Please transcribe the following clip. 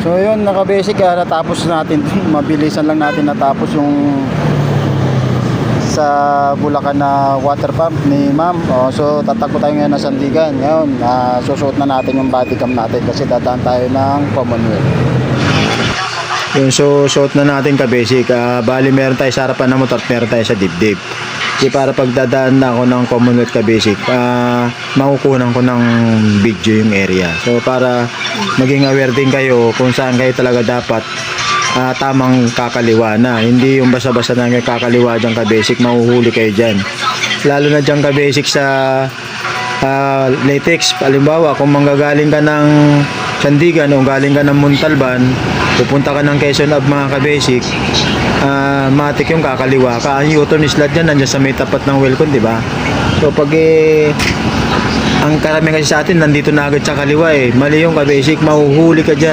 So yun, naka-basic, natapos natin. Mabilisan lang natin natapos yung sa Bulacan na water pump ni ma'am. So tatakbo tayo ngayon ng Sandigan. Ngayon, susuot na natin yung body cam natin kasi dadaan tayo ng Commonwealth. Yun, so suot na natin ka-basic. Bali meron tayo sa harapan ng motor, meron tayo sa dibdib. Kasi para pagdadaan na ako ng Commonwealth ka-basic, makukunan ko ng video yung area. So para maging aware din kayo kung saan kayo talaga dapat tamang kakaliwa na. Hindi yung basa-basa na kakaliwa dyan ka-basic, mahuhuli kayo dyan. Lalo na dyan ka-basic sa latex. Halimbawa, kung manggagaling ka ng Sandigan o galing ka ng Montalban, pupunta ka ng Quezon Ave mga ka-basic, matik yung kakaliwa ka. Ang U-turn slot dyan, nandyan sa may tapat ng Welcome, di ba? So pag ang karamihan kasi sa atin nandito na agad sa kaliwa, mali yung ka-basic, mahuhuli ka dyan.